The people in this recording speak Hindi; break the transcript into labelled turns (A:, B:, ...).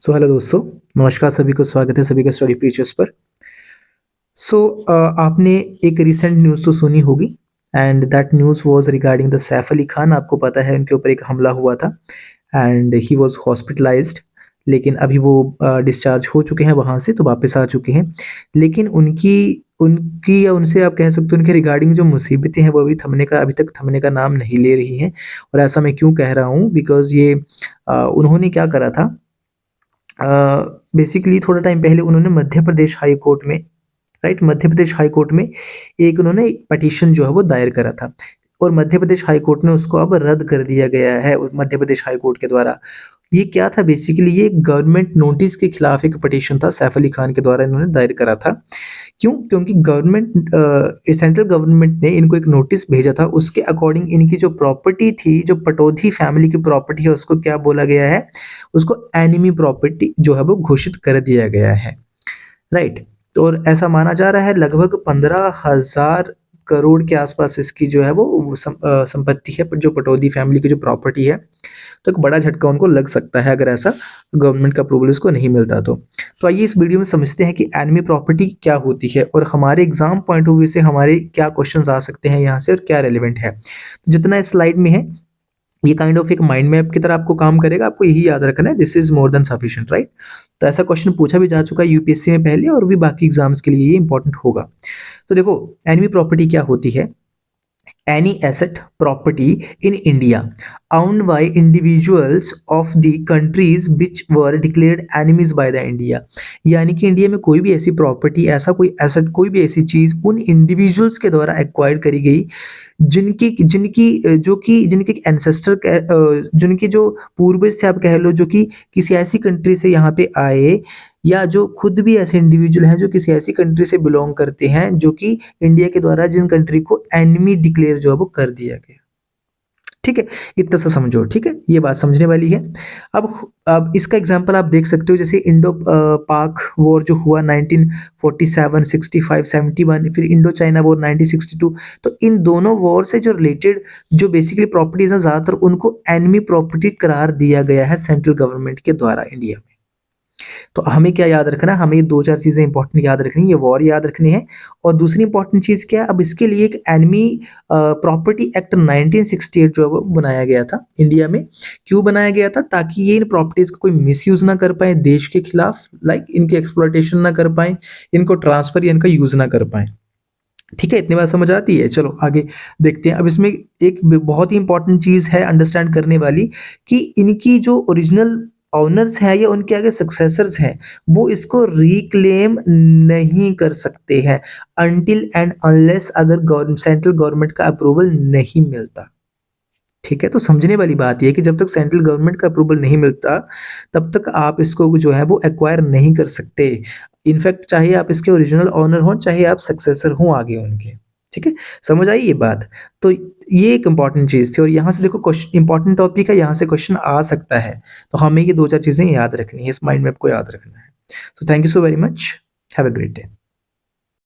A: हेलो दोस्तों, नमस्कार सभी को स्वागत है सभी का स्टडी प्रीचर्स पर। आपने एक रिसेंट न्यूज़ तो सुनी होगी and that news was regarding the Saif Ali Khan. आपको पता है उनके ऊपर एक हमला हुआ था एंड ही वाज हॉस्पिटलाइज्ड, लेकिन अभी वो डिस्चार्ज हो चुके हैं वहाँ से, तो वापस आ चुके हैं। लेकिन उनकी उनकी या उनसे आप कह सकते हो उनके रिगार्डिंग जो मुसीबतें हैं वो अभी तक थमने का नाम नहीं ले रही हैं। और ऐसा मैं क्यों कह रहा हूँ, बिकॉज़ ये उन्होंने क्या करा था, बेसिकली थोड़ा टाइम पहले उन्होंने मध्य प्रदेश हाई कोर्ट में, right, Madhya Pradesh high court में एक उन्होंने पिटीशन जो है वो दायर करा था और मध्य प्रदेश हाई कोर्ट ने उसको अब रद्द कर दिया गया है मध्य प्रदेश हाई कोर्ट के द्वारा। ये क्या था, बेसिकली ये गवर्नमेंट नोटिस के खिलाफ एक पिटीशन था, सैफ अली खान के द्वारा इन्होंने दायर करा था। क्यों? क्योंकि सेंट्रल गवर्नमेंट ने इनको एक नोटिस भेजा था, उसके अकॉर्डिंग इनकी जो प्रॉपर्टी थी, जो पटौदी फैमिली की प्रॉपर्टी है, उसको क्या बोला गया है, उसको एनिमी प्रॉपर्टी जो है वो घोषित कर दिया गया है, राइट। तो और ऐसा माना जा रहा है लगभग 15,000 करोड़ के आसपास इसकी जो है वो संपत्ति है, जो पटौदी फैमिली की जो प्रॉपर्टी है। तो एक बड़ा झटका उनको लग सकता है अगर ऐसा गवर्नमेंट का अप्रूवल इसको नहीं मिलता तो। तो आइए इस वीडियो में समझते हैं कि एनिमी प्रॉपर्टी क्या होती है और हमारे एग्जाम पॉइंट ऑफ व्यू से हमारे क्या क्वेश्चंस आ सकते हैं यहाँ से और क्या रेलिवेंट है। तो जितना इस स्लाइड में है ये काइंड ऑफ एक माइंड मैप की तरह आपको काम करेगा, आपको यही याद रखना है, this is more than sufficient, right. तो ऐसा क्वेश्चन पूछा भी जा चुका है यूपीएससी में पहले और भी बाकी एग्जाम्स के लिए ये इंपॉर्टेंट होगा। तो देखो, एनिमी प्रॉपर्टी क्या होती है। Any asset property in India owned by individuals of the countries which were declared enemies by the India। यानी कि इंडिया में कोई भी ऐसी प्रॉपर्टी, ऐसा कोई एसेट, कोई भी ऐसी चीज उन इंडिविजुअल्स के द्वारा एक्वायर करी गई जिनकी जिनकी जो कि जिनके एंसेस्टर, जिनके जो पूर्वज थे आप कह लो, जो कि किसी ऐसी कंट्री से यहाँ पे आए, या जो खुद भी ऐसे इंडिविजुअल हैं जो किसी ऐसी कंट्री से बिलोंग करते हैं जो कि इंडिया के द्वारा जिन कंट्री को एनिमी डिक्लेयर जो है वो कर दिया गया। ठीक है, इतना सा समझो, ठीक है, ये बात समझने वाली है। अब इसका एग्जांपल आप देख सकते हो, जैसे इंडो पाक वॉर जो हुआ 1947, 65, 71, फिर इंडो चाइना वॉर 1962। तो इन दोनों वॉर से जो रिलेटेड जो बेसिकली प्रॉपर्टीज हैं, ज़्यादातर उनको एनिमी प्रॉपर्टी करार दिया गया है सेंट्रल गवर्नमेंट के द्वारा इंडिया में। तो हमें क्या याद रखना है, हमें ये 2-4 चीज़ें इंपॉर्टेंट याद रखनी है, ये वॉर याद रखनी है। और दूसरी इंपॉर्टेंट चीज़ क्या है, अब इसके लिए एक एनिमी प्रॉपर्टी एक्ट 1968 जो है वो बनाया गया था इंडिया में। क्यों बनाया गया था? ताकि ये इन प्रॉपर्टीज़ का कोई मिसयूज़ ना कर पाएँ देश के खिलाफ, लाइक इनकी एक्सप्लॉयटेशन ना कर पाएँ, इनको ट्रांसफ़र या इनका यूज़ ना कर पाएँ। ठीक है, इतनी बात समझ आती है? चलो आगे देखते हैं। अब इसमें एक बहुत ही इंपॉर्टेंट चीज़ है अंडरस्टैंड करने वाली, कि इनकी जो ओरिजिनल ओनर्स हैं या उनके आगे सक्सेसर्स हैं, वो इसको रिक्लेम नहीं कर सकते हैं अनटिल एंड अनलेस अगर सेंट्रल गवर्नमेंट का अप्रूवल नहीं मिलता। ठीक है, तो समझने वाली बात ये है कि जब तक सेंट्रल गवर्नमेंट का अप्रूवल नहीं मिलता, तब तक आप इसको जो है वो एक्वायर नहीं कर सकते। इनफैक्ट चाहे आप इसके ओरिजिनल ओनर हों, चाहे आप सक्सेसर हों आगे उनके। ठीक है, समझ आई ये बात? तो ये एक इम्पॉर्टेंट चीज़ थी और यहाँ से देखो क्वेश्चन, इम्पॉर्टेंट टॉपिक है, यहाँ से क्वेश्चन आ सकता है। तो हमें ये 2-4 चीज़ें याद रखनी है, इस माइंड मैप को याद रखना है। So thank you so very much, have a great day.